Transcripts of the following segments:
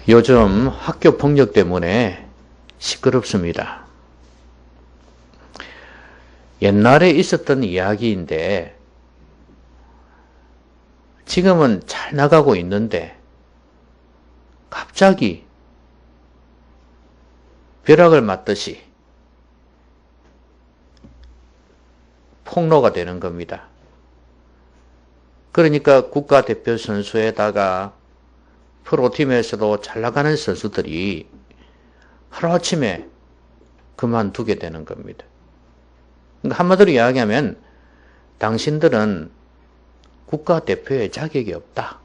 요즘 학교 폭력 때문에 시끄럽습니다. 옛날에 있었던 이야기인데 지금은 잘 나가고 있는데 갑자기 벼락을 맞듯이 폭로가 되는 겁니다. 그러니까 국가대표 선수에다가 프로팀에서도 잘 나가는 선수들이 하루아침에 그만두게 되는 겁니다. 그러니까 한마디로 이야기하면 당신들은 국가대표의 자격이 없다.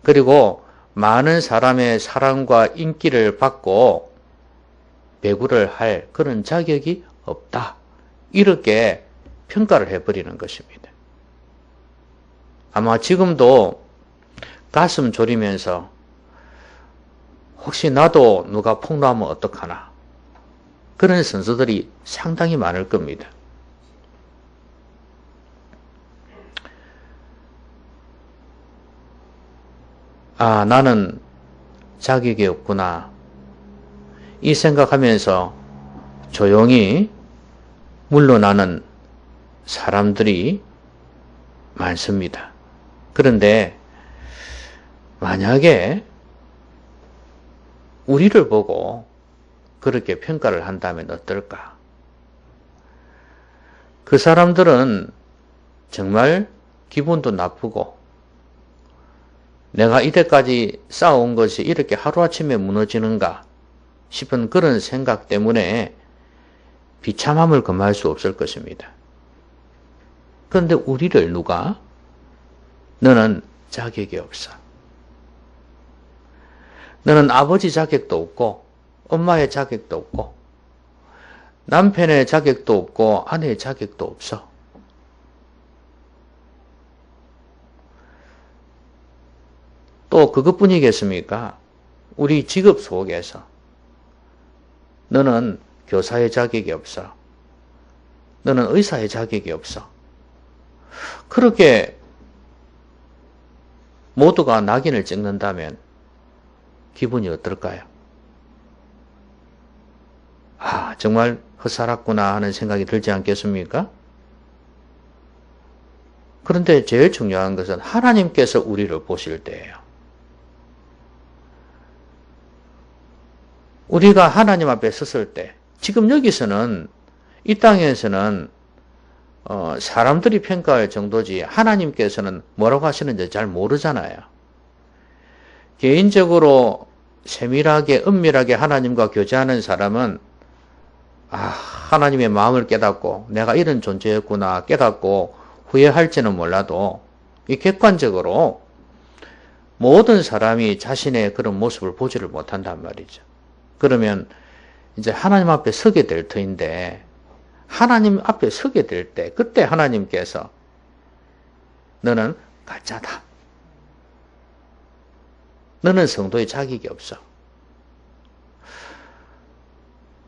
그리고 많은 사람의 사랑과 인기를 받고 배구를 할 그런 자격이 없다. 이렇게 평가를 해버리는 것입니다. 아마 지금도 가슴 졸이면서 혹시 나도 누가 폭로하면 어떡하나 그런 선수들이 상당히 많을 겁니다. 아, 나는 자격이 없구나 이 생각하면서 조용히 물러나는 사람들이 많습니다. 그런데 만약에 우리를 보고 그렇게 평가를 한다면 어떨까? 그 사람들은 정말 기분도 나쁘고 내가 이때까지 쌓아온 것이 이렇게 하루아침에 무너지는가 싶은 그런 생각 때문에 비참함을 금할 수 없을 것입니다. 그런데 우리를 누가 너는 자격이 없어. 너는 아버지 자격도 없고 엄마의 자격도 없고 남편의 자격도 없고 아내의 자격도 없어. 또 그것뿐이겠습니까? 우리 직업 속에서 너는 교사의 자격이 없어. 너는 의사의 자격이 없어. 그렇게 모두가 낙인을 찍는다면 기분이 어떨까요? 아, 정말 헛살았구나 하는 생각이 들지 않겠습니까? 그런데 제일 중요한 것은 하나님께서 우리를 보실 때예요. 우리가 하나님 앞에 섰을 때, 지금 여기서는, 이 땅에서는 사람들이 평가할 정도지 하나님께서는 뭐라고 하시는지 잘 모르잖아요. 개인적으로 세밀하게 은밀하게 하나님과 교제하는 사람은 하나님의 마음을 깨닫고 내가 이런 존재였구나 깨닫고 후회할지는 몰라도 이 객관적으로 모든 사람이 자신의 그런 모습을 보지를 못한단 말이죠. 그러면 이제 하나님 앞에 서게 될 터인데 하나님 앞에 서게 될 때 그때 하나님께서 너는 가짜다. 너는 성도의 자격이 없어.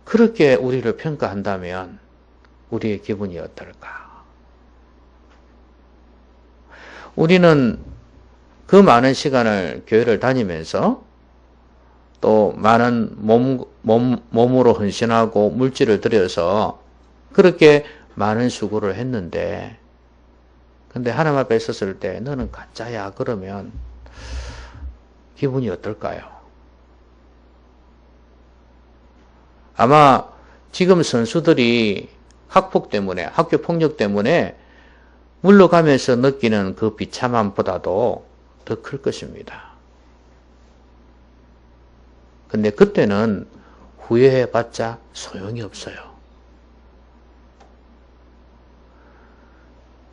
그렇게 우리를 평가한다면 우리의 기분이 어떨까? 우리는 그 많은 시간을 교회를 다니면서 또 많은 몸으로 헌신하고 물질을 들여서 그렇게 많은 수고를 했는데 근데 하나님 앞에 섰을 때 너는 가짜야 그러면 기분이 어떨까요? 아마 지금 선수들이 학폭 때문에 학교 폭력 때문에 물러가면서 느끼는 그 비참함보다도 더 클 것입니다. 근데 그때는 후회해봤자 소용이 없어요.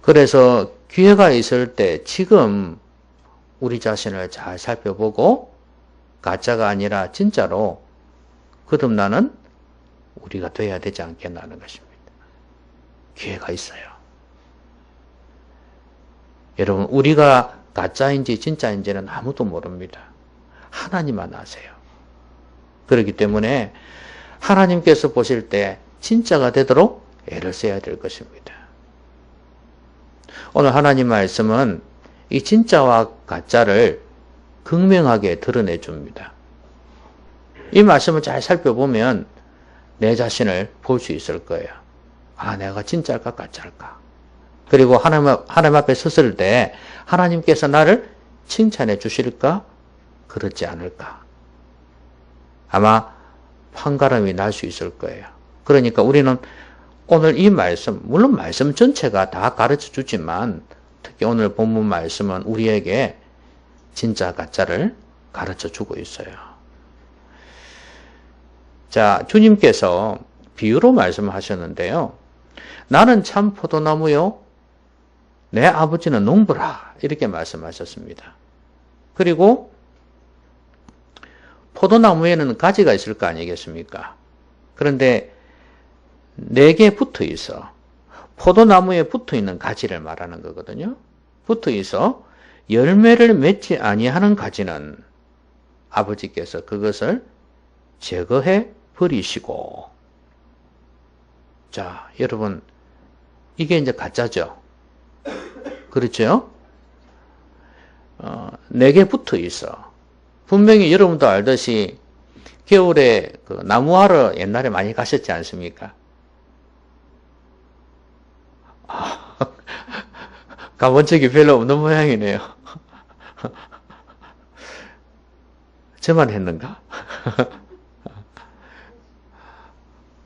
그래서 기회가 있을 때 지금 우리 자신을 잘 살펴보고 가짜가 아니라 진짜로 거듭나는 우리가 돼야 되지 않겠나는 것입니다. 기회가 있어요. 여러분, 우리가 가짜인지 진짜인지는 아무도 모릅니다. 하나님만 아세요. 그렇기 때문에 하나님께서 보실 때 진짜가 되도록 애를 써야 될 것입니다. 오늘 하나님 말씀은 이 진짜와 가짜를 극명하게 드러내 줍니다. 이 말씀을 잘 살펴보면 내 자신을 볼 수 있을 거예요. 아, 내가 진짜일까 가짜일까. 그리고 하나님 앞에 섰을 때 하나님께서 나를 칭찬해 주실까? 그렇지 않을까? 아마 판가름이 날 수 있을 거예요. 그러니까 우리는 오늘 이 말씀, 물론 말씀 전체가 다 가르쳐 주지만 특히 오늘 본문 말씀은 우리에게 진짜 가짜를 가르쳐 주고 있어요. 자, 주님께서 비유로 말씀하셨는데요. 나는 참 포도나무요. 내 아버지는 농부라. 이렇게 말씀하셨습니다. 그리고 포도나무에는 가지가 있을 거 아니겠습니까? 그런데 4개 붙어 있어. 포도나무에 붙어 있는 가지를 말하는 거거든요. 붙어 있어 열매를 맺지 아니하는 가지는 아버지께서 그것을 제거해 버리시고. 자, 여러분, 이게 이제 가짜죠. 그렇죠? 4개 붙어 있어. 분명히 여러분도 알듯이 겨울에 그 나무하러 옛날에 많이 가셨지 않습니까? 가본 적이 별로 없는 모양이네요. 저만 했는가?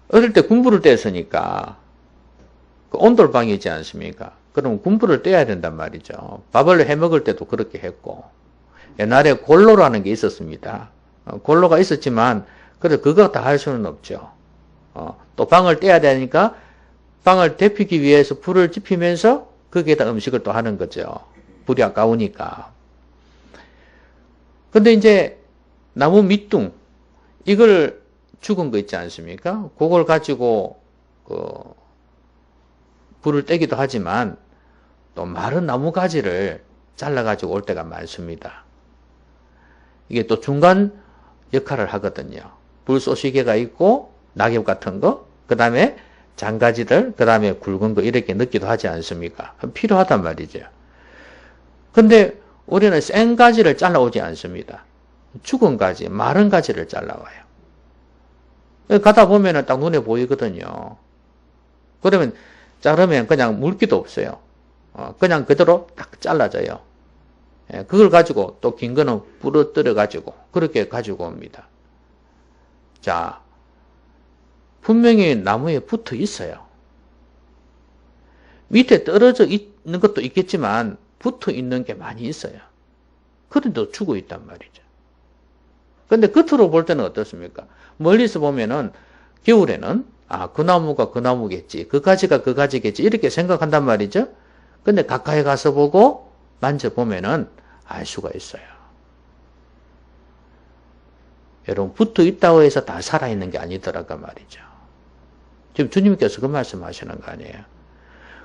어릴 때 군부를 뗐으니까 그 온돌방이지 않습니까? 그럼 군부를 떼야 된단 말이죠. 밥을 해 먹을 때도 그렇게 했고, 옛날에 골로라는 게 있었습니다. 골로가 있었지만 그래도 그거 다 할 수는 없죠. 또 방을 떼야 되니까 방을 데피기 위해서 불을 지피면서 거기에다 음식을 또 하는 거죠. 불이 아까우니까. 근데 이제 나무 밑둥, 이걸 죽은 거 있지 않습니까? 그걸 가지고 불을 떼기도 하지만 또 마른 나무 가지를 잘라가지고 올 때가 많습니다. 이게 또 중간 역할을 하거든요. 불쏘시개가 있고 낙엽 같은 거, 그 다음에 장가지들, 그 다음에 굵은 거 이렇게 넣기도 하지 않습니까? 필요하단 말이죠. 근데 우리는 생 가지를 잘라오지 않습니다. 죽은 가지, 마른 가지를 잘라와요. 가다 보면은 딱 눈에 보이거든요. 그러면 자르면 그냥 물기도 없어요. 그냥 그대로 딱 잘라져요. 그걸 가지고 또 긴 거는 부러뜨려 가지고 그렇게 가지고 옵니다. 자, 분명히 나무에 붙어 있어요. 밑에 떨어져 있는 것도 있겠지만 붙어 있는 게 많이 있어요. 그래도 죽어 있단 말이죠. 근데 겉으로 볼 때는 어떻습니까? 멀리서 보면은 겨울에는 그 나무가 그 나무겠지, 그 가지가 그 가지겠지 이렇게 생각한단 말이죠. 근데 가까이 가서 보고 만져보면은 알 수가 있어요. 여러분, 붙어 있다고 해서 다 살아있는 게 아니더라고 말이죠. 지금 주님께서 그 말씀하시는 거 아니에요.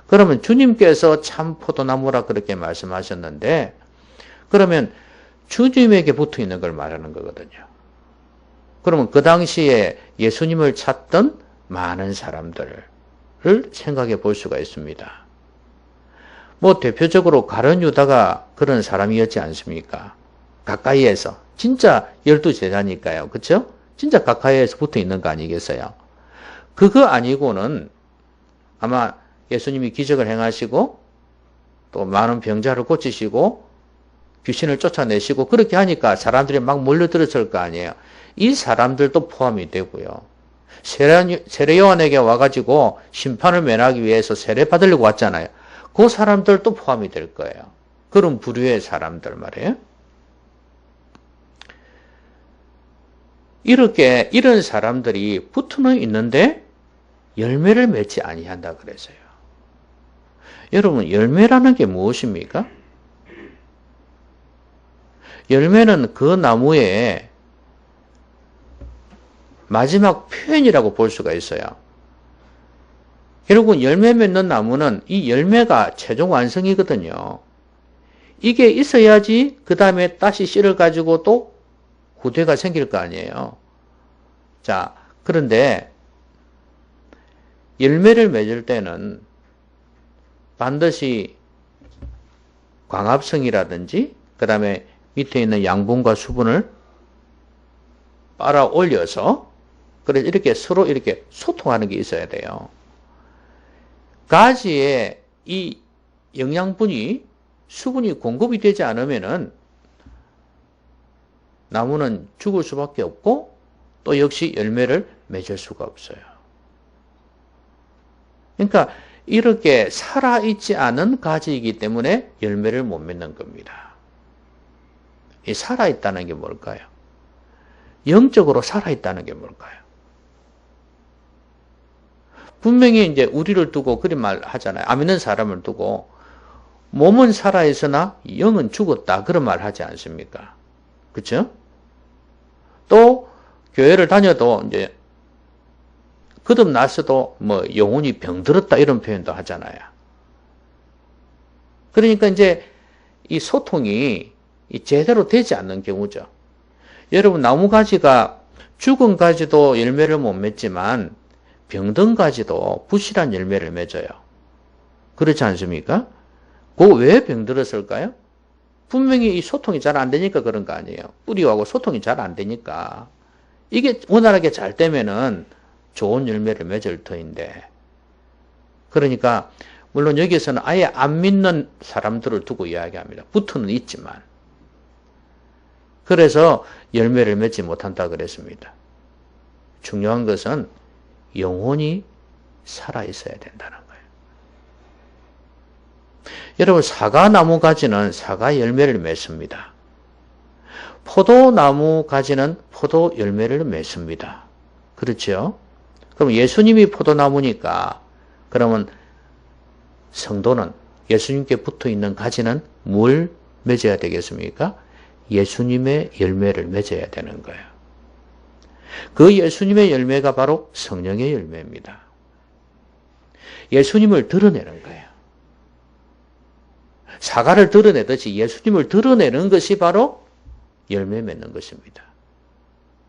그러면 주님께서 참 포도나무라 그렇게 말씀하셨는데, 그러면 주님에게 붙어 있는 걸 말하는 거거든요. 그러면 그 당시에 예수님을 찾던 많은 사람들을 생각해 볼 수가 있습니다. 뭐 대표적으로 가룟 유다가 그런 사람이었지 않습니까? 가까이에서. 진짜 12제자니까요. 그렇죠? 진짜 가까이에서 붙어 있는 거 아니겠어요? 그거 아니고는 아마 예수님이 기적을 행하시고 또 많은 병자를 고치시고 귀신을 쫓아내시고 그렇게 하니까 사람들이 막 몰려들었을 거 아니에요. 이 사람들도 포함이 되고요. 세례 요한에게 와가지고 심판을 면하기 위해서 세례 받으려고 왔잖아요. 그 사람들도 포함이 될 거예요. 그런 부류의 사람들 말이에요. 이렇게 이런 사람들이 붙어는 있는데 열매를 맺지 아니한다 그랬어요. 여러분, 열매라는 게 무엇입니까? 열매는 그 나무의 마지막 표현이라고 볼 수가 있어요. 결국은 열매 맺는 나무는 이 열매가 최종 완성이거든요. 이게 있어야지 그 다음에 다시 씨를 가지고 또 후대가 생길 거 아니에요. 자, 그런데 열매를 맺을 때는 반드시 광합성이라든지 그 다음에 밑에 있는 양분과 수분을 빨아 올려서 그래서 이렇게 서로 이렇게 소통하는 게 있어야 돼요. 가지에 이 영양분이 수분이 공급이 되지 않으면은 나무는 죽을 수밖에 없고 또 역시 열매를 맺을 수가 없어요. 그러니까 이렇게 살아있지 않은 가지이기 때문에 열매를 못 맺는 겁니다. 이 살아있다는 게 뭘까요? 영적으로 살아있다는 게 뭘까요? 분명히 이제 우리를 두고 그런 말 하잖아요. 암 있는 사람을 두고 몸은 살아있으나 영은 죽었다. 그런 말 하지 않습니까? 그쵸? 또 교회를 다녀도 이제 거듭났어도 뭐 영혼이 병들었다 이런 표현도 하잖아요. 그러니까 이제 이 소통이 제대로 되지 않는 경우죠. 여러분 나무가지가 죽은 가지도 열매를 못 맺지만 병든 가지도 부실한 열매를 맺어요. 그렇지 않습니까? 왜 병들었을까요? 분명히 이 소통이 잘 안 되니까 그런 거 아니에요. 뿌리하고 소통이 잘 안 되니까. 이게 원활하게 잘 되면은 좋은 열매를 맺을 터인데. 그러니까 물론 여기서는 아예 안 믿는 사람들을 두고 이야기합니다. 붙어는 있지만. 그래서 열매를 맺지 못한다 그랬습니다. 중요한 것은 영혼이 살아있어야 된다는 거예요. 여러분 사과나무 가지는 사과 열매를 맺습니다. 포도나무 가지는 포도 열매를 맺습니다. 그렇죠? 그럼 예수님이 포도나무니까 그러면 성도는 예수님께 붙어있는 가지는 뭘 맺어야 되겠습니까? 예수님의 열매를 맺어야 되는 거예요. 그 예수님의 열매가 바로 성령의 열매입니다. 예수님을 드러내는 거예요. 사과를 드러내듯이 예수님을 드러내는 것이 바로 열매 맺는 것입니다.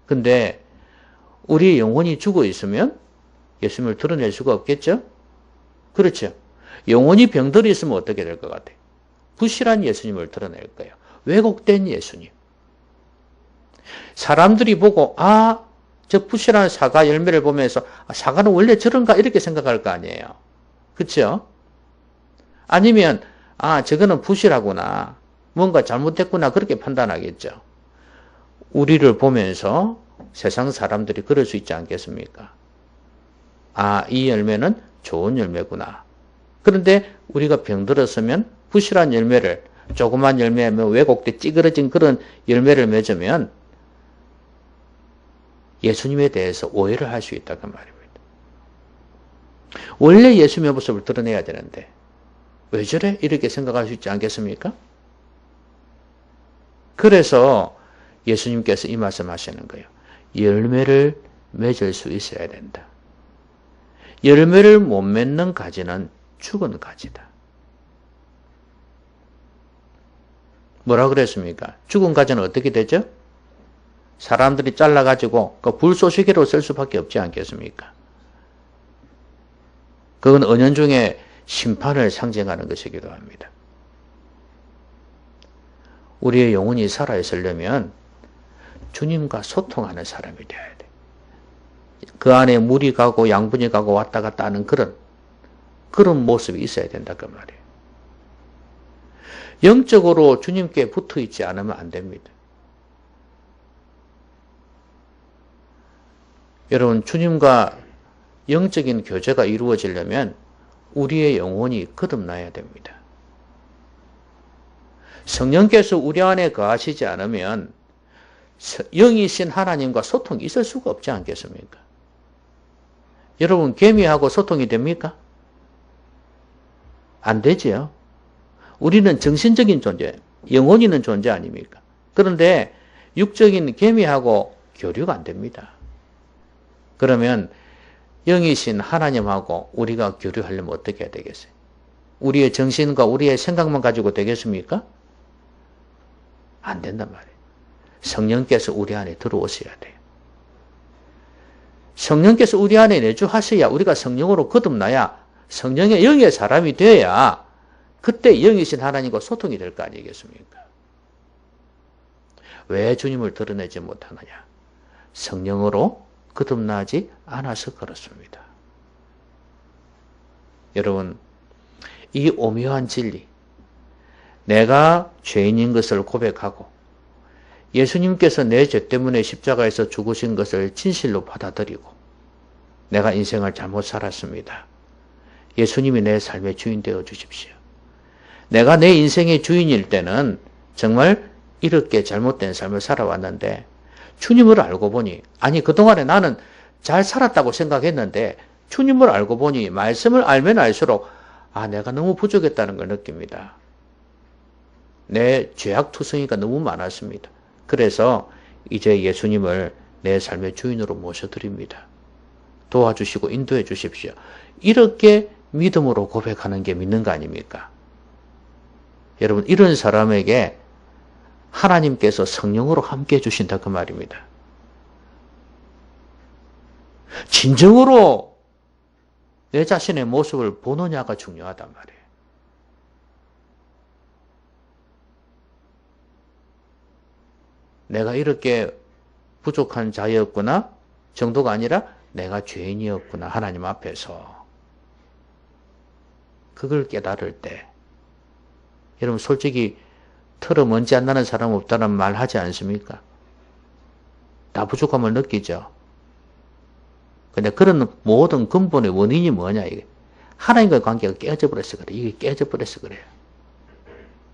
근데 우리의 영혼이 죽어 있으면 예수님을 드러낼 수가 없겠죠? 그렇죠? 영혼이 병들어 있으면 어떻게 될 것 같아요? 부실한 예수님을 드러낼 거예요. 왜곡된 예수님. 사람들이 보고 저 부실한 사과 열매를 보면서 사과는 원래 저런가 이렇게 생각할 거 아니에요. 그렇죠? 아니면 저거는 부실하구나. 뭔가 잘못됐구나. 그렇게 판단하겠죠. 우리를 보면서 세상 사람들이 그럴 수 있지 않겠습니까? 이 열매는 좋은 열매구나. 그런데 우리가 병들었으면 부실한 열매를 조그만 열매면 왜곡돼 찌그러진 그런 열매를 맺으면 예수님에 대해서 오해를 할 수 있다는 말입니다. 원래 예수님의 모습을 드러내야 되는데 왜 저래? 이렇게 생각할 수 있지 않겠습니까? 그래서 예수님께서 이 말씀 하시는 거예요. 열매를 맺을 수 있어야 된다. 열매를 못 맺는 가지는 죽은 가지다. 뭐라 그랬습니까? 죽은 가지는 어떻게 되죠? 사람들이 잘라가지고 그 불쏘시개로 쓸 수밖에 없지 않겠습니까? 그건 은연중에 심판을 상징하는 것이기도 합니다. 우리의 영혼이 살아있으려면 주님과 소통하는 사람이 되어야 돼. 그 안에 물이 가고 양분이 가고 왔다 갔다 하는 그런 모습이 있어야 된다 그 말이에요. 영적으로 주님께 붙어 있지 않으면 안 됩니다. 여러분 주님과 영적인 교제가 이루어지려면 우리의 영혼이 거듭나야 됩니다. 성령께서 우리 안에 거하시지 않으면 영이신 하나님과 소통이 있을 수가 없지 않겠습니까? 여러분 개미하고 소통이 됩니까? 안 되지요. 우리는 정신적인 존재, 영혼 있는 존재 아닙니까? 그런데 육적인 개미하고 교류가 안 됩니다. 그러면 영이신 하나님하고 우리가 교류하려면 어떻게 해야 되겠어요? 우리의 정신과 우리의 생각만 가지고 되겠습니까? 안 된단 말이에요. 성령께서 우리 안에 들어오셔야 돼요. 성령께서 우리 안에 내주하셔야 우리가 성령으로 거듭나야 성령의 영의 사람이 되어야 그때 영이신 하나님과 소통이 될 거 아니겠습니까? 왜 주님을 드러내지 못하느냐? 성령으로 거듭나지 않아서 그렇습니다. 여러분, 이 오묘한 진리, 내가 죄인인 것을 고백하고 예수님께서 내 죄 때문에 십자가에서 죽으신 것을 진실로 받아들이고 내가 인생을 잘못 살았습니다. 예수님이 내 삶의 주인 되어 주십시오. 내가 내 인생의 주인일 때는 정말 이렇게 잘못된 삶을 살아왔는데 주님을 알고 보니, 아니 그동안에 나는 잘 살았다고 생각했는데 주님을 알고 보니 말씀을 알면 알수록 내가 너무 부족했다는 걸 느낍니다. 내 죄악투성이가 너무 많았습니다. 그래서 이제 예수님을 내 삶의 주인으로 모셔드립니다. 도와주시고 인도해 주십시오. 이렇게 믿음으로 고백하는 게 믿는 거 아닙니까? 여러분, 이런 사람에게 하나님께서 성령으로 함께 해주신다 그 말입니다. 진정으로 내 자신의 모습을 보느냐가 중요하단 말이에요. 내가 이렇게 부족한 자였구나 정도가 아니라 내가 죄인이었구나 하나님 앞에서. 그걸 깨달을 때 여러분 솔직히 털어 먼지 안 나는 사람 없다는 말 하지 않습니까? 다 부족함을 느끼죠. 근데 그런 모든 근본의 원인이 뭐냐 이게. 하나님과의 관계가 깨져 버려서 그래. 이게 깨져 버려서 그래요.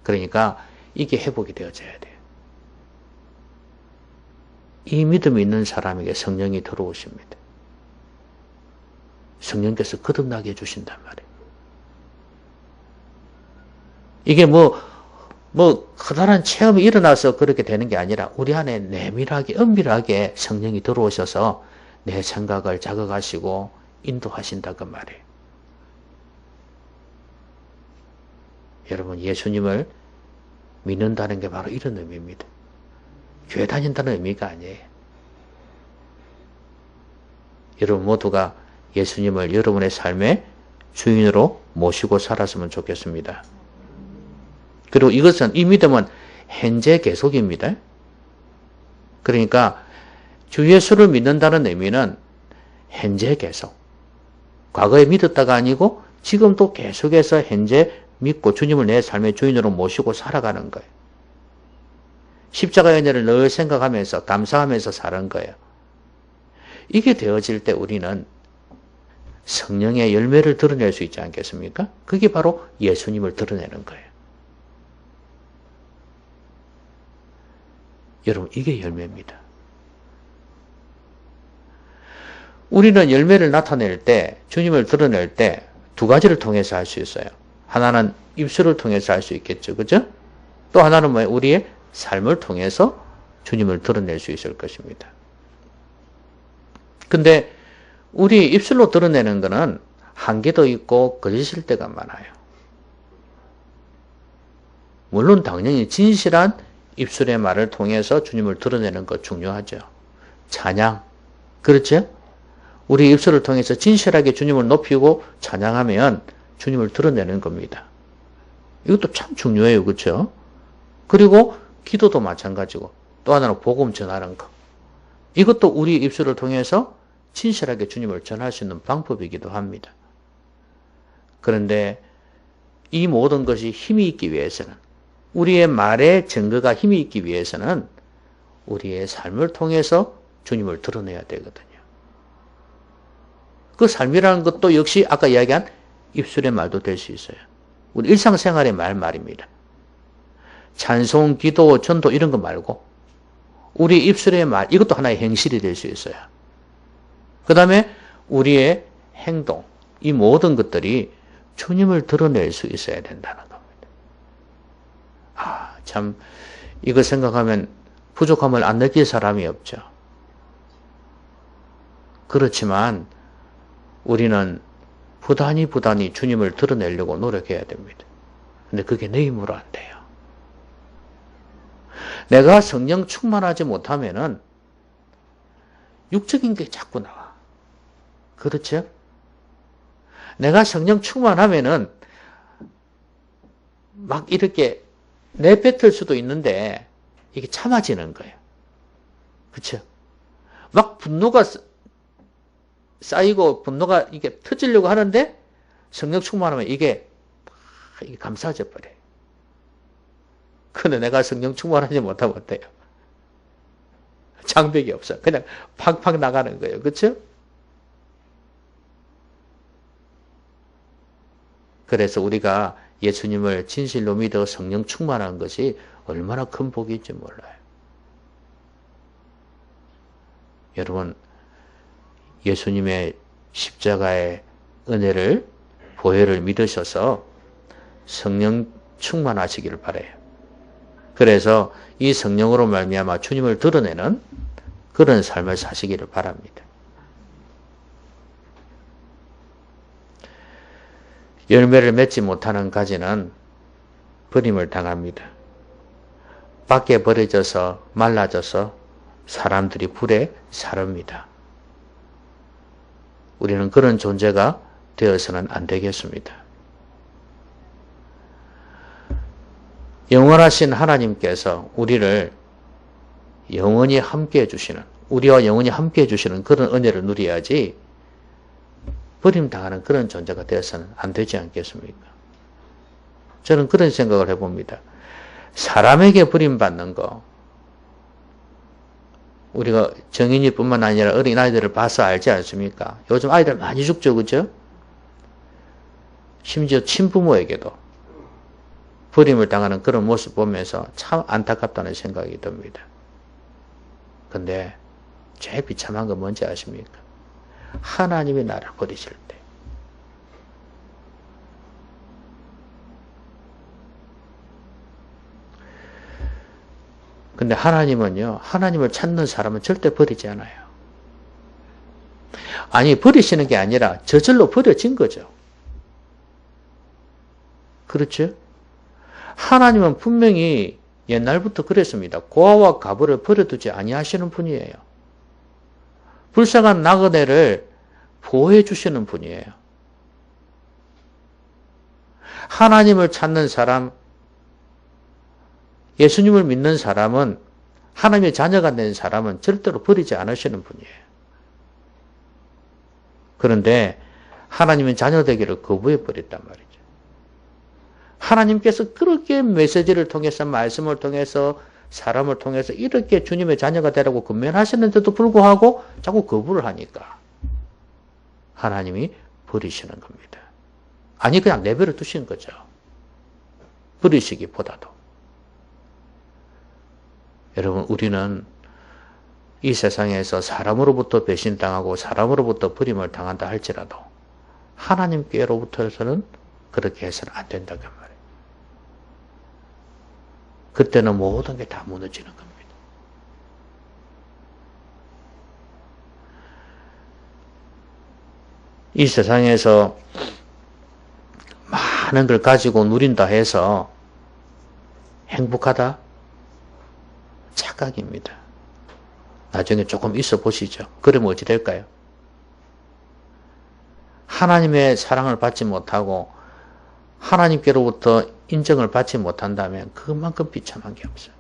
그러니까 이게 회복이 되어져야 돼요. 이 믿음이 있는 사람에게 성령이 들어오십니다. 성령께서 거듭나게 해주신단 말이에요. 이게 커다란 체험이 일어나서 그렇게 되는 게 아니라 우리 안에 내밀하게, 은밀하게 성령이 들어오셔서 내 생각을 자극하시고 인도하신다 그 말이에요. 여러분, 예수님을 믿는다는 게 바로 이런 의미입니다. 교회 다닌다는 의미가 아니에요. 여러분 모두가 예수님을 여러분의 삶의 주인으로 모시고 살았으면 좋겠습니다. 그리고 이 믿음은 현재 계속입니다. 그러니까 주 예수를 믿는다는 의미는 현재 계속. 과거에 믿었다가 아니고 지금도 계속해서 현재 믿고 주님을 내 삶의 주인으로 모시고 살아가는 거예요. 십자가의 은혜를 늘 생각하면서 감사하면서 사는 거예요. 이게 되어질 때 우리는 성령의 열매를 드러낼 수 있지 않겠습니까? 그게 바로 예수님을 드러내는 거예요. 여러분, 이게 열매입니다. 우리는 열매를 나타낼 때, 주님을 드러낼 때 두 가지를 통해서 할 수 있어요. 하나는 입술을 통해서 할 수 있겠죠. 그죠? 또 하나는 뭐예요? 우리의 삶을 통해서 주님을 드러낼 수 있을 것입니다. 근데 우리 입술로 드러내는 것은 한계도 있고 거짓일 때가 많아요. 물론 당연히 진실한 입술의 말을 통해서 주님을 드러내는 것 중요하죠. 찬양. 그렇죠? 우리 입술을 통해서 진실하게 주님을 높이고 찬양하면 주님을 드러내는 겁니다. 이것도 참 중요해요. 그렇죠? 그리고 기도도 마찬가지고 또 하나는 복음 전하는 것. 이것도 우리 입술을 통해서 진실하게 주님을 전할 수 있는 방법이기도 합니다. 그런데 이 모든 것이 힘이 있기 위해서는, 우리의 말의 증거가 힘이 있기 위해서는 우리의 삶을 통해서 주님을 드러내야 되거든요. 그 삶이라는 것도 역시 아까 이야기한 입술의 말도 될 수 있어요. 우리 일상생활의 말입니다. 찬송, 기도, 전도 이런 거 말고 우리 입술의 말, 이것도 하나의 행실이 될 수 있어요. 그 다음에 우리의 행동, 이 모든 것들이 주님을 드러낼 수 있어야 된다는 겁니다. 참 이거 생각하면 부족함을 안 느낄 사람이 없죠. 그렇지만 우리는 부단히 주님을 드러내려고 노력해야 됩니다. 근데 그게 내 힘으로 안 돼요. 내가 성령 충만하지 못하면은 육적인 게 자꾸 나와. 그렇죠? 내가 성령 충만하면은 막 이렇게 내뱉을 수도 있는데 이게 참아지는 거예요. 그쵸? 막 분노가 쌓이고 분노가 이게 터지려고 하는데 성령 충만하면 이게 감싸져 버려요. 근데 내가 성령 충만하지 못하면 어때요? 장벽이 없어. 그냥 팍팍 나가는 거예요. 그쵸? 그래서 우리가 예수님을 진실로 믿어 성령 충만한 것이 얼마나 큰 복인지 몰라요. 여러분, 예수님의 십자가의 은혜를, 보혈을 믿으셔서 성령 충만하시기를 바라요. 그래서 이 성령으로 말미암아 주님을 드러내는 그런 삶을 사시기를 바랍니다. 열매를 맺지 못하는 가지는 버림을 당합니다. 밖에 버려져서 말라져서 사람들이 불에 사릅니다. 우리는 그런 존재가 되어서는 안 되겠습니다. 영원하신 하나님께서 우리를 영원히 함께해 주시는, 우리와 영원히 함께해 주시는 그런 은혜를 누려야지 버림당하는 그런 존재가 되어서는 안 되지 않겠습니까? 저는 그런 생각을 해봅니다. 사람에게 버림받는 거, 우리가 정인이뿐만 아니라 어린아이들을 봐서 알지 않습니까? 요즘 아이들 많이 죽죠, 그죠? 심지어 친부모에게도 버림을 당하는 그런 모습 보면서 참 안타깝다는 생각이 듭니다. 근데 제일 비참한 건 뭔지 아십니까? 하나님이 나를 버리실 때. 근데 하나님은요, 하나님을 찾는 사람은 절대 버리지 않아요. 아니, 버리시는 게 아니라 저절로 버려진 거죠. 그렇죠? 하나님은 분명히 옛날부터 그랬습니다. 고아와 가부를 버려두지 아니하시는 분이에요. 불쌍한 나그네를 보호해 주시는 분이에요. 하나님을 찾는 사람, 예수님을 믿는 사람은, 하나님의 자녀가 된 사람은 절대로 버리지 않으시는 분이에요. 그런데 하나님은 자녀 되기를 거부해 버렸단 말이죠. 하나님께서 그렇게 메시지를 통해서, 말씀을 통해서, 사람을 통해서 이렇게 주님의 자녀가 되라고 권면하셨는데도 불구하고 자꾸 거부를 하니까 하나님이 버리시는 겁니다. 아니, 그냥 내버려 두신 거죠. 버리시기보다도. 여러분, 우리는 이 세상에서 사람으로부터 배신당하고 사람으로부터 버림을 당한다 할지라도 하나님께로부터서는 그렇게 해서는 안 된다고 말이에요. 그때는 모든 게 다 무너지는 겁니다. 이 세상에서 많은 걸 가지고 누린다 해서 행복하다? 착각입니다. 나중에 조금 있어 보시죠. 그러면 어찌 될까요? 하나님의 사랑을 받지 못하고 하나님께로부터 인정을 받지 못한다면 그만큼 비참한 게 없어요.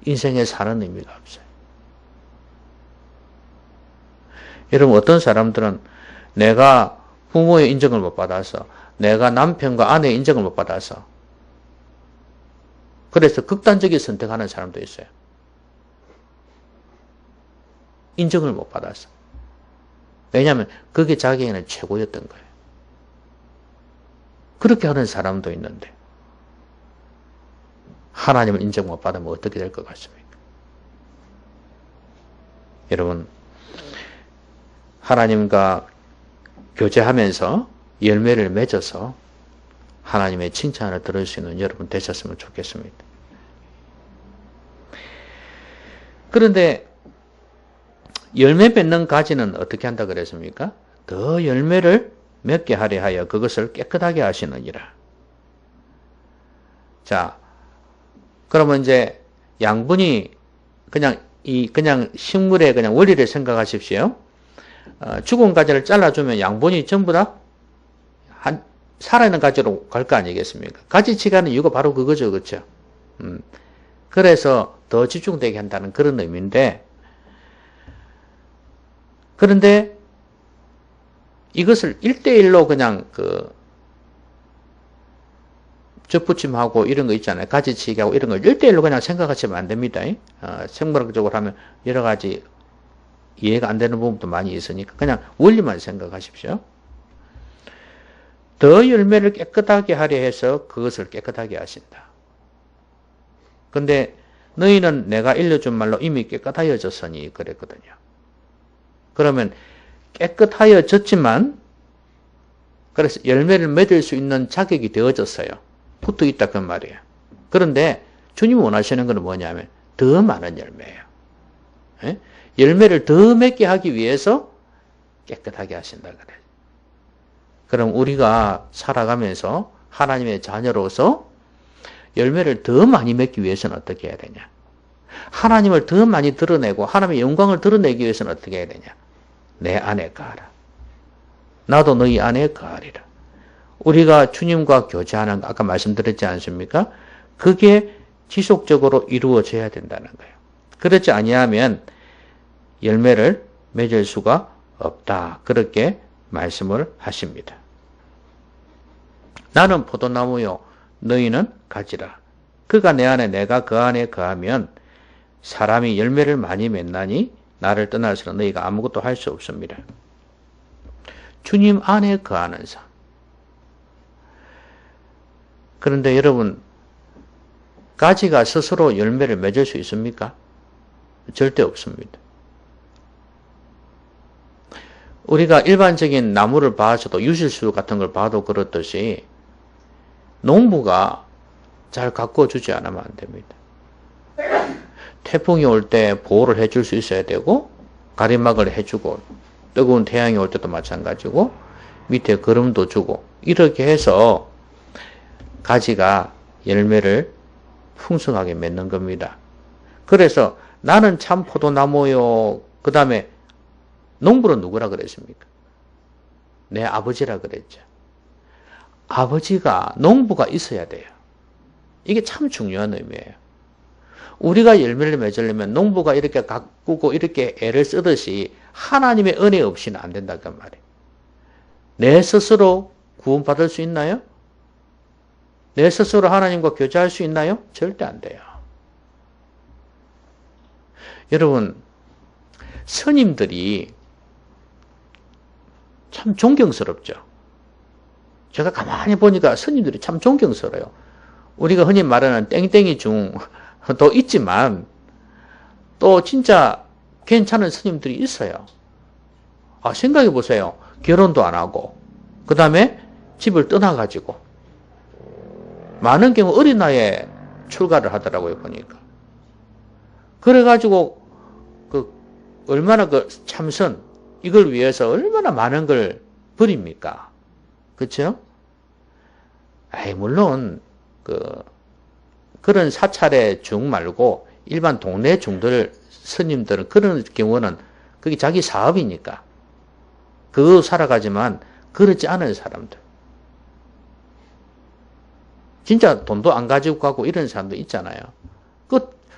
인생에 사는 의미가 없어요. 여러분, 어떤 사람들은 내가 부모의 인정을 못 받아서, 내가 남편과 아내의 인정을 못 받아서, 그래서 극단적인 선택하는 사람도 있어요. 인정을 못 받아서. 왜냐하면 그게 자기에게는 최고였던 거예요. 그렇게 하는 사람도 있는데 하나님을 인정 못 받으면 어떻게 될 것 같습니까? 여러분, 하나님과 교제하면서 열매를 맺어서 하나님의 칭찬을 들을 수 있는 여러분 되셨으면 좋겠습니다. 그런데 열매 맺는 가지는 어떻게 한다 그랬습니까? 더 열매를 맺게 하려 하여 그것을 깨끗하게 하시느니라. 자, 그러면 이제 양분이 그냥 식물의 그냥 원리를 생각하십시오. 죽은 가지를 잘라주면 양분이 전부 다 살아있는 가지로 갈 거 아니겠습니까? 가지치기 하는 이유가 바로 그거죠, 그렇죠? 그래서 더 집중되게 한다는 그런 의미인데, 그런데 이것을 1대1로 그냥 접붙임하고 이런 거 있잖아요. 가지치기하고 이런 걸 1대1로 그냥 생각하시면 안 됩니다. 생물학적으로 하면 여러 가지 이해가 안 되는 부분도 많이 있으니까 그냥 원리만 생각하십시오. 더 열매를 깨끗하게 하려 해서 그것을 깨끗하게 하신다. 근데 너희는 내가 일러준 말로 이미 깨끗하여졌으니 그랬거든요. 그러면 깨끗하여졌지만 그래서 열매를 맺을 수 있는 자격이 되어졌어요. 붙어 있다 그 말이에요. 그런데 주님이 원하시는 건 뭐냐면 더 많은 열매예요. 예? 열매를 더 맺게 하기 위해서 깨끗하게 하신다 그래요. 그럼 우리가 살아가면서 하나님의 자녀로서 열매를 더 많이 맺기 위해서는 어떻게 해야 되냐? 하나님을 더 많이 드러내고 하나님의 영광을 드러내기 위해서는 어떻게 해야 되냐? 내 안에 거하라. 나도 너희 안에 거하리라. 우리가 주님과 교제하는 거 아까 말씀드렸지 않습니까? 그게 지속적으로 이루어져야 된다는 거예요. 그렇지 아니하면 열매를 맺을 수가 없다. 그렇게 말씀을 하십니다. 나는 포도나무요 너희는 가지라. 그가 내 안에 내가 그 안에 거하면 사람이 열매를 많이 맺나니 나를 떠나서는 너희가 아무것도 할 수 없습니다. 주님 안에 거하는 삶. 그런데 여러분, 가지가 스스로 열매를 맺을 수 있습니까? 절대 없습니다. 우리가 일반적인 나무를 봐서도 유실수 같은 걸 봐도 그렇듯이 농부가 잘 가꾸어주지 않으면 안 됩니다. 태풍이 올 때 보호를 해줄 수 있어야 되고 가림막을 해주고 뜨거운 태양이 올 때도 마찬가지고 밑에 거름도 주고 이렇게 해서 가지가 열매를 풍성하게 맺는 겁니다. 그래서 나는 참 포도나무요. 그 다음에 농부는 누구라 그랬습니까? 내 아버지라 그랬죠. 아버지가 농부가 있어야 돼요. 이게 참 중요한 의미예요. 우리가 열매를 맺으려면 농부가 이렇게 가꾸고 이렇게 애를 쓰듯이 하나님의 은혜 없이는 안 된다 그 말이에요. 내 스스로 구원받을 수 있나요? 내 스스로 하나님과 교제할 수 있나요? 절대 안 돼요. 여러분, 스님들이 참 존경스럽죠. 제가 가만히 보니까 스님들이 참 존경스러워요. 우리가 흔히 말하는 땡땡이 중도 있지만 또 진짜 괜찮은 스님들이 있어요. 생각해 보세요. 결혼도 안 하고 그 다음에 집을 떠나가지고 많은 경우 어린 나이에 출가를 하더라고요. 보니까. 그래가지고 얼마나 참선 이걸 위해서 얼마나 많은 걸 버립니까? 그렇죠? 물론 그런 사찰의 중 말고 일반 동네 중들 스님들은 그런 경우는 그게 자기 사업이니까 그거 살아가지만 그렇지 않은 사람들 진짜 돈도 안 가지고 가고 이런 사람도 있잖아요.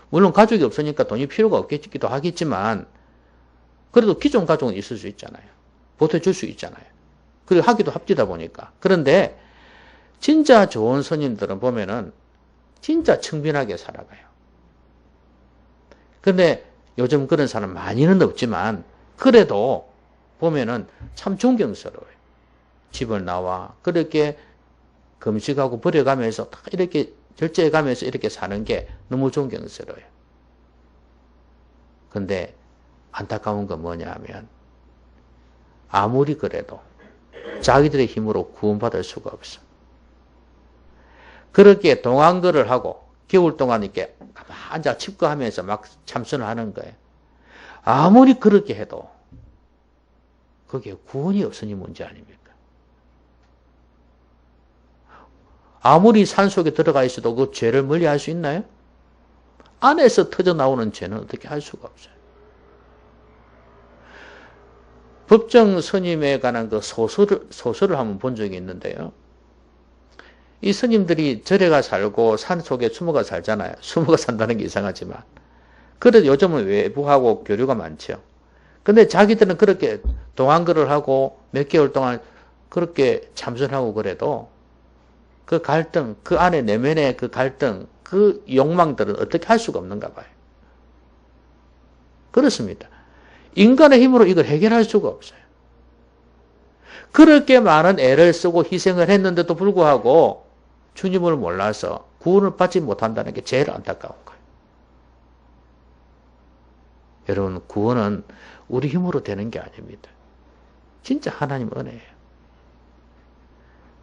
물론 가족이 없으니까 돈이 필요가 없겠기도 하겠지만 그래도 기존 가족은 있을 수 있잖아요. 보태줄 수 있잖아요. 그리고 하기도 합디다 보니까. 그런데 진짜 좋은 스님들은 보면은 진짜 청빈하게 살아가요. 근데 요즘 그런 사람 많이는 없지만 그래도 보면은 참 존경스러워요. 집을 나와 그렇게 금식하고 버려가면서 다 이렇게 절제해가면서 이렇게 사는 게 너무 존경스러워요. 근데 안타까운 건 뭐냐 하면 아무리 그래도 자기들의 힘으로 구원받을 수가 없어. 그렇게 동안거를 하고 겨울 동안 이렇게 앉아 칩거하면서 막 참선을 하는 거예요. 아무리 그렇게 해도 그게 구원이 없으니 문제 아닙니까? 아무리 산속에 들어가 있어도 그 죄를 멀리할 수 있나요? 안에서 터져 나오는 죄는 어떻게 할 수가 없어요. 법정 스님에 관한 그 소설을 한번 본 적이 있는데요. 이 스님들이 절에가 살고 산 속에 숨어가 살잖아요. 숨어가 산다는 게 이상하지만. 그래도 요즘은 외부하고 교류가 많죠. 근데 자기들은 그렇게 동안글을 하고 몇 개월 동안 그렇게 참선하고 그래도 그 갈등, 그 안에 내면의 그 갈등, 그 욕망들은 어떻게 할 수가 없는가 봐요. 그렇습니다. 인간의 힘으로 이걸 해결할 수가 없어요. 그렇게 많은 애를 쓰고 희생을 했는데도 불구하고 주님을 몰라서 구원을 받지 못한다는 게 제일 안타까운 거예요. 여러분, 구원은 우리 힘으로 되는 게 아닙니다. 진짜 하나님 은혜예요.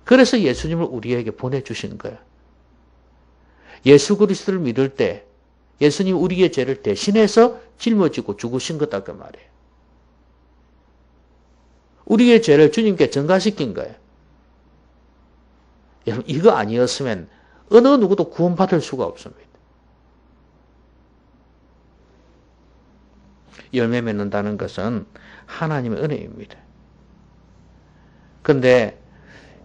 그래서 예수님을 우리에게 보내주신 거예요. 예수 그리스도를 믿을 때 예수님 우리의 죄를 대신해서 짊어지고 죽으신 거다 그 말이에요. 우리의 죄를 주님께 전가시킨 거예요. 여러분, 이거 아니었으면 어느 누구도 구원받을 수가 없습니다. 열매 맺는다는 것은 하나님의 은혜입니다. 그런데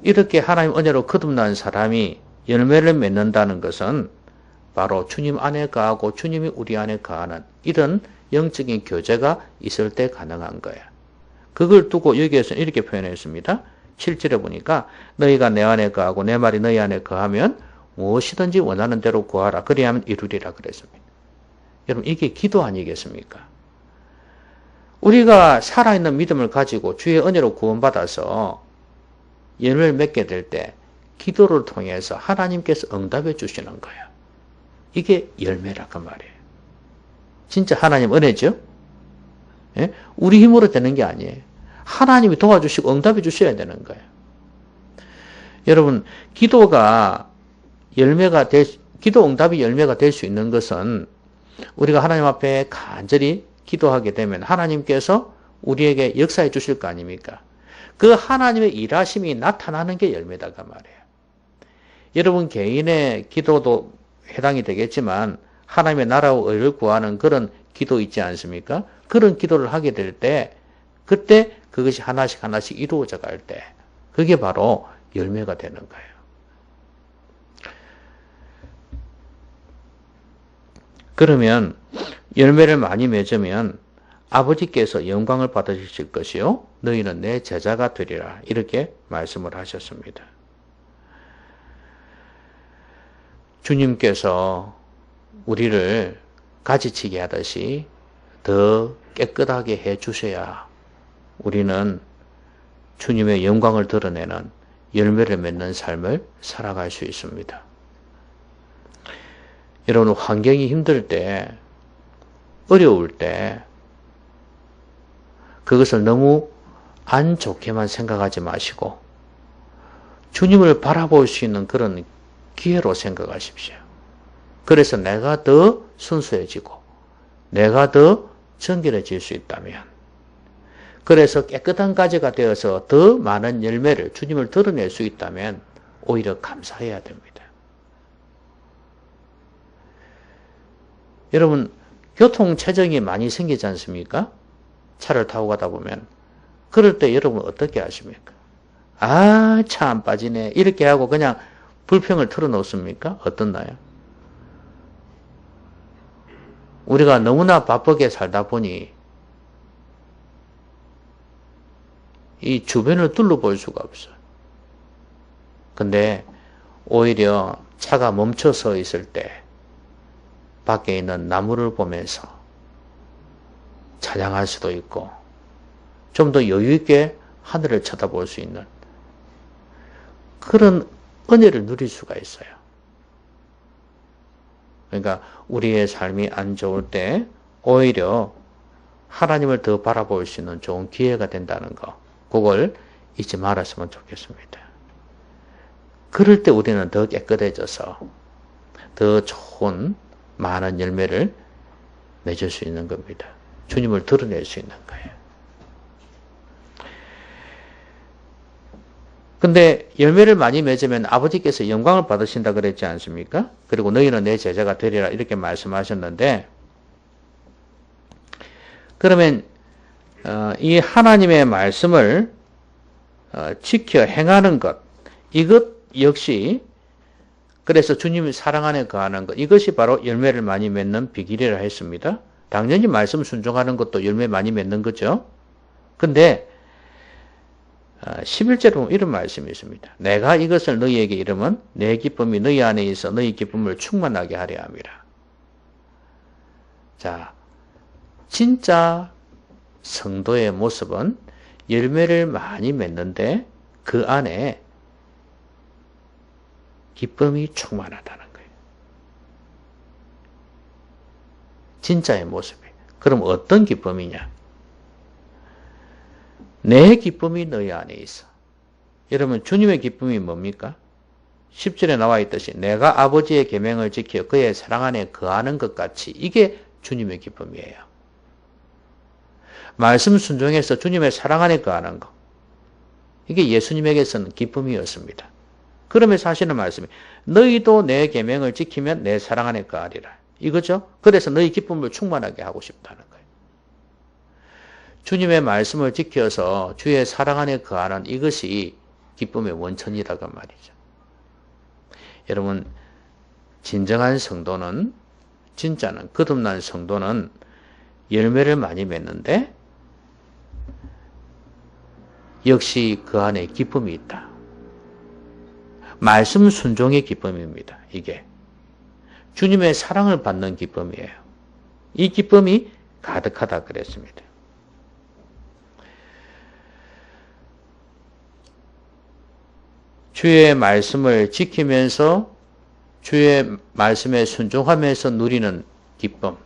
이렇게 하나님 은혜로 거듭난 사람이 열매를 맺는다는 것은 바로 주님 안에 거하고 주님이 우리 안에 거하는 이런 영적인 교제가 있을 때 가능한 거예요. 그걸 두고 여기에서는 이렇게 표현했습니다. 7절에 보니까 너희가 내 안에 거하고 내 말이 너희 안에 거하면 무엇이든지 원하는 대로 구하라. 그리하면 이루리라 그랬습니다. 여러분, 이게 기도 아니겠습니까? 우리가 살아있는 믿음을 가지고 주의 은혜로 구원받아서 열매를 맺게 될 때 기도를 통해서 하나님께서 응답해 주시는 거예요. 이게 열매라 그 말이에요. 진짜 하나님 은혜죠? 예? 우리 힘으로 되는 게 아니에요. 하나님이 도와주시고 응답해 주셔야 되는 거예요. 여러분, 기도 응답이 열매가 될 수 있는 것은 우리가 하나님 앞에 간절히 기도하게 되면 하나님께서 우리에게 역사해 주실 거 아닙니까? 그 하나님의 일하심이 나타나는 게 열매다가 말이에요. 여러분 개인의 기도도 해당이 되겠지만 하나님의 나라와 의를 구하는 그런 기도 있지 않습니까? 그런 기도를 하게 될 때 그때 그것이 하나씩 하나씩 이루어져 갈 때 그게 바로 열매가 되는 거예요. 그러면 열매를 많이 맺으면 아버지께서 영광을 받으실 것이요 너희는 내 제자가 되리라 이렇게 말씀을 하셨습니다. 주님께서 우리를 가지치게 하듯이 더 깨끗하게 해주셔야 우리는 주님의 영광을 드러내는 열매를 맺는 삶을 살아갈 수 있습니다. 여러분, 환경이 힘들 때, 어려울 때 그것을 너무 안 좋게만 생각하지 마시고 주님을 바라볼 수 있는 그런 기회로 생각하십시오. 그래서 내가 더 순수해지고 내가 더 정결해질 수 있다면 그래서 깨끗한 가지가 되어서 더 많은 열매를 주님을 드러낼 수 있다면 오히려 감사해야 됩니다. 여러분, 교통체증이 많이 생기지 않습니까? 차를 타고 가다 보면 그럴 때 여러분 어떻게 하십니까? 아, 차 안 빠지네 이렇게 하고 그냥 불평을 털어놓습니까? 어떻나요? 우리가 너무나 바쁘게 살다 보니 이 주변을 둘러볼 수가 없어요. 근데 오히려 차가 멈춰 서 있을 때 밖에 있는 나무를 보면서 찬양할 수도 있고 좀 더 여유 있게 하늘을 쳐다볼 수 있는 그런 은혜를 누릴 수가 있어요. 그러니까 우리의 삶이 안 좋을 때 오히려 하나님을 더 바라볼 수 있는 좋은 기회가 된다는 거, 그걸 잊지 말았으면 좋겠습니다. 그럴 때 우리는 더 깨끗해져서 더 좋은 많은 열매를 맺을 수 있는 겁니다. 주님을 드러낼 수 있는 거예요. 근데 열매를 많이 맺으면 아버지께서 영광을 받으신다 그랬지 않습니까? 그리고 너희는 내 제자가 되리라 이렇게 말씀하셨는데 그러면 이 하나님의 말씀을 지켜 행하는 것 이것 역시 그래서 주님의 사랑 안에 거하는 것, 이것이 바로 열매를 많이 맺는 비결이라 했습니다. 당연히 말씀 순종하는 것도 열매 많이 맺는 거죠. 근데 11절에 보면 이런 말씀이 있습니다. 내가 이것을 너희에게 이르면 내 기쁨이 너희 안에 있어 너희 기쁨을 충만하게 하려 함이라. 자, 진짜 성도의 모습은 열매를 많이 맺는데 그 안에 기쁨이 충만하다는 거예요. 진짜의 모습이. 그럼 어떤 기쁨이냐? 내 기쁨이 너희 안에 있어. 여러분, 주님의 기쁨이 뭡니까? 10절에 나와 있듯이 내가 아버지의 계명을 지켜 그의 사랑 안에 거하는 것 같이 이게 주님의 기쁨이에요. 말씀 순종해서 주님의 사랑 안에 거하는 것. 이게 예수님에게서는 기쁨이었습니다. 그러면서 하시는 말씀이 너희도 내 계명을 지키면 내 사랑 안에 거하리라. 이거죠? 그래서 너희 기쁨을 충만하게 하고 싶다는 거예요. 주님의 말씀을 지켜서 주의 사랑 안에 거하는 이것이 기쁨의 원천이라고 말이죠. 여러분, 진정한 성도는, 진짜는, 거듭난 성도는 열매를 많이 맺는데 역시 그 안에 기쁨이 있다. 말씀 순종의 기쁨입니다. 이게 주님의 사랑을 받는 기쁨이에요. 이 기쁨이 가득하다 그랬습니다. 주의 말씀을 지키면서 주의 말씀에 순종하면서 누리는 기쁨.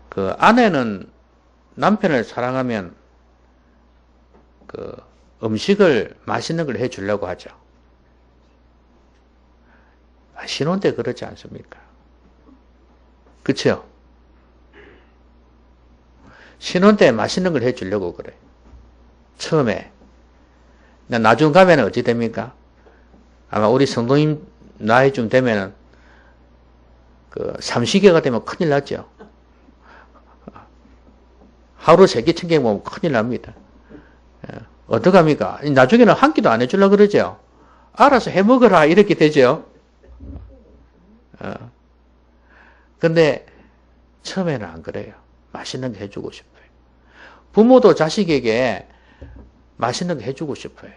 그 아내는 남편을 사랑하면 그 음식을 맛있는 걸 해주려고 하죠. 신혼 때 그렇지 않습니까? 그쵸? 신혼 때 맛있는 걸 해주려고 그래. 처음에. 나중 가면 어찌 됩니까? 아마 우리 성도님 나이쯤 되면은 그 삼시계가 되면 큰일 났죠. 하루 3끼 챙겨 먹으면 큰일 납니다. 어떡합니까? 나중에는 한 끼도 안 해주려고 그러죠. 알아서 해 먹어라 이렇게 되죠. 근데 처음에는 안 그래요. 맛있는 거 해주고 싶어요. 부모도 자식에게 맛있는 거 해주고 싶어요.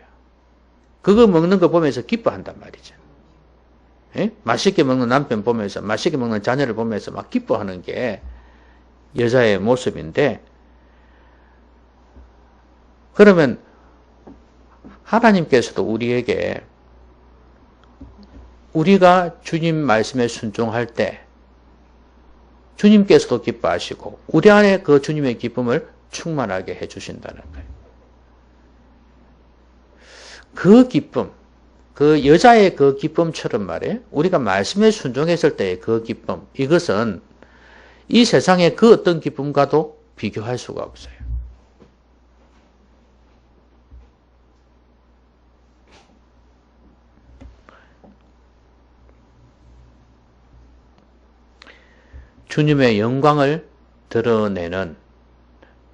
그거 먹는 거 보면서 기뻐한단 말이죠. 예? 맛있게 먹는 남편 보면서, 맛있게 먹는 자녀를 보면서 막 기뻐하는 게 여자의 모습인데, 그러면 하나님께서도 우리에게 우리가 주님 말씀에 순종할 때 주님께서도 기뻐하시고 우리 안에 그 주님의 기쁨을 충만하게 해주신다는 거예요. 그 기쁨, 그 여자의 그 기쁨처럼 말이에요. 우리가 말씀에 순종했을 때의 그 기쁨, 이것은 이 세상의 그 어떤 기쁨과도 비교할 수가 없어요. 주님의 영광을 드러내는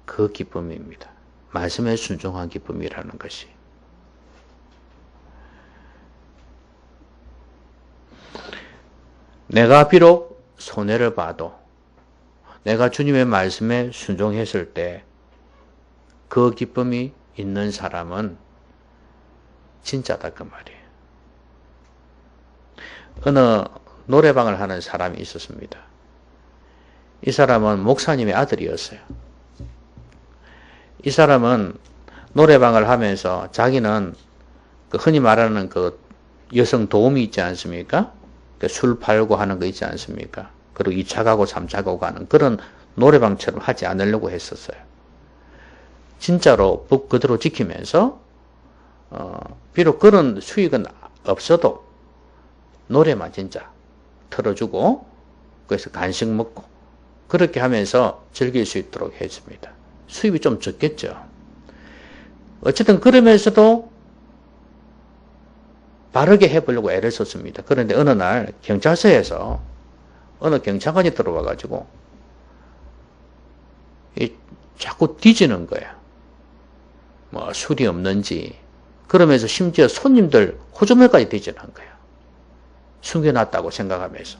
그 기쁨입니다. 말씀에 순종한 기쁨이라는 것이. 내가 비록 손해를 봐도 내가 주님의 말씀에 순종했을 때 그 기쁨이 있는 사람은 진짜다 그 말이에요. 어느 노래방을 하는 사람이 있었습니다. 이 사람은 목사님의 아들이었어요. 이 사람은 노래방을 하면서 자기는 그 흔히 말하는 그 여성 도우미 있지 않습니까? 술 팔고 하는 거 있지 않습니까? 그리고 2차 가고 3차 가고 하는 그런 노래방처럼 하지 않으려고 했었어요. 진짜로 법 그대로 지키면서 비록 그런 수익은 없어도 노래만 진짜 틀어주고 그래서 간식 먹고 그렇게 하면서 즐길 수 있도록 했습니다. 수입이 좀 적겠죠. 어쨌든 그러면서도 바르게 해보려고 애를 썼습니다. 그런데 어느 날 경찰서에서 어느 경찰관이 들어와가지고 자꾸 뒤지는 거야. 뭐 술이 없는지, 그러면서 심지어 손님들 호주머니까지 뒤져난 거예요. 숨겨놨다고 생각하면서.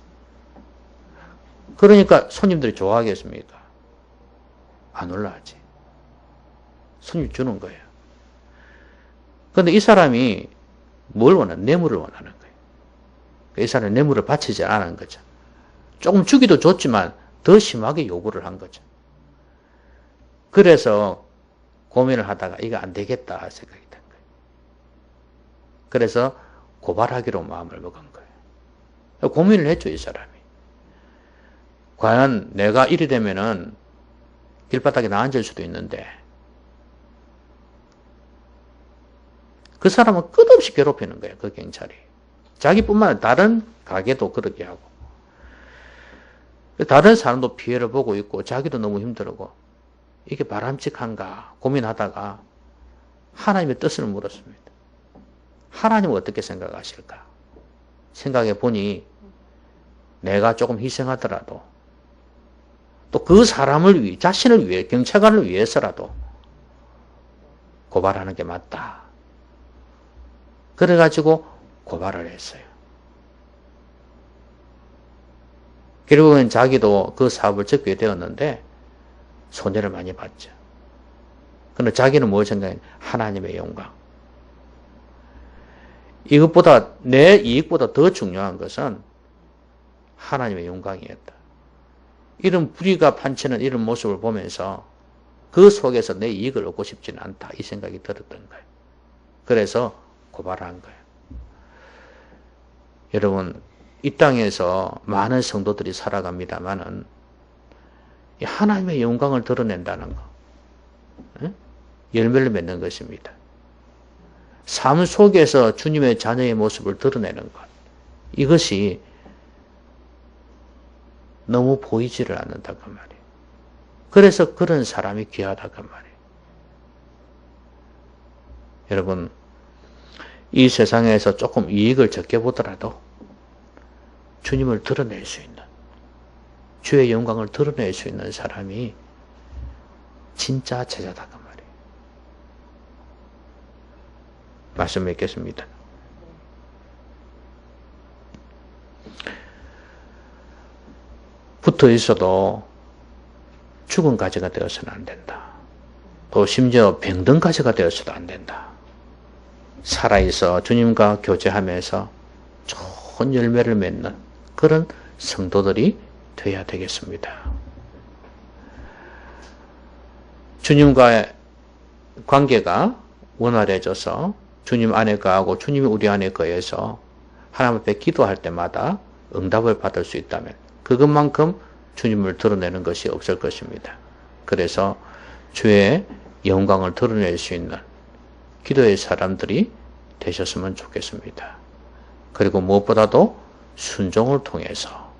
그러니까 손님들이 좋아하겠습니까? 안 올라가지. 손님 주는 거예요. 그런데 이 사람이 뭘 원하는? 뇌물을 원하는 거예요. 이 사람이 뇌물을 바치지 않은 거죠. 조금 주기도 좋지만 더 심하게 요구를 한 거죠. 그래서 고민을 하다가 이거 안 되겠다 생각이 든 거예요. 그래서 고발하기로 마음을 먹은 거예요. 고민을 했죠, 이 사람이. 과연 내가 이리 되면은 길바닥에 나앉을 수도 있는데, 그 사람은 끝없이 괴롭히는 거예요, 그 경찰이. 자기뿐만 아니라 다른 가게도 그렇게 하고. 다른 사람도 피해를 보고 있고, 자기도 너무 힘들고, 이게 바람직한가 고민하다가 하나님의 뜻을 물었습니다. 하나님은 어떻게 생각하실까? 생각해 보니 내가 조금 희생하더라도 또 그 사람을 위해, 자신을 위해, 경찰관을 위해서라도 고발하는 게 맞다. 그래가지고 고발을 했어요. 결국은 자기도 그 사업을 접게 되었는데 손해를 많이 봤죠. 그런데 자기는 뭘 생각해? 하나님의 영광. 이것보다, 내 이익보다 더 중요한 것은 하나님의 영광이었다. 이런 불의가 판치는 이런 모습을 보면서 그 속에서 내 이익을 얻고 싶지는 않다. 이 생각이 들었던 거예요. 그래서 고발한 거예요. 여러분, 이 땅에서 많은 성도들이 살아갑니다마는 하나님의 영광을 드러낸다는 거, 열매를 맺는 것입니다. 삶 속에서 주님의 자녀의 모습을 드러내는 것, 이것이 너무 보이지를 않는다고 말이에요. 그래서 그런 사람이 귀하다고 말이에요. 여러분, 이 세상에서 조금 이익을 적게 보더라도 주님을 드러낼 수 있는, 주의 영광을 드러낼 수 있는 사람이 진짜 제자다고 말이에요. 말씀 맺겠습니다. 붙어 있어도 죽은 가지가 되어서는 안 된다. 또 심지어 병든 가지가 되어서도 안 된다. 살아있어 주님과 교제하면서 좋은 열매를 맺는 그런 성도들이 되어야 되겠습니다. 주님과의 관계가 원활해져서 주님 안에 거하고 주님이 우리 안에 거해서 하나님 앞에 기도할 때마다 응답을 받을 수 있다면 그것만큼 주님을 드러내는 것이 없을 것입니다. 그래서 주의 영광을 드러낼 수 있는 기도의 사람들이 되셨으면 좋겠습니다. 그리고 무엇보다도 순종을 통해서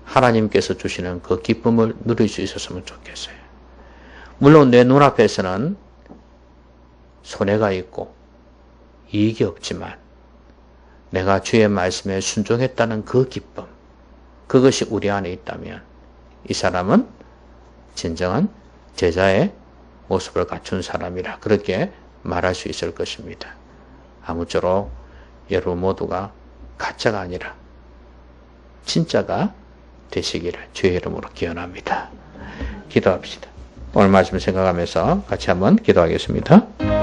하나님께서 주시는 그 기쁨을 누릴 수 있었으면 좋겠어요. 물론 내 눈앞에서는 손해가 있고 이익이 없지만 내가 주의 말씀에 순종했다는 그 기쁨, 그것이 우리 안에 있다면 이 사람은 진정한 제자의 모습을 갖춘 사람이라 그렇게 말할 수 있을 것입니다. 아무쪼록 여러분 모두가 가짜가 아니라 진짜가 되시기를 주의 이름으로 기원합니다. 기도합시다. 오늘 말씀 생각하면서 같이 한번 기도하겠습니다.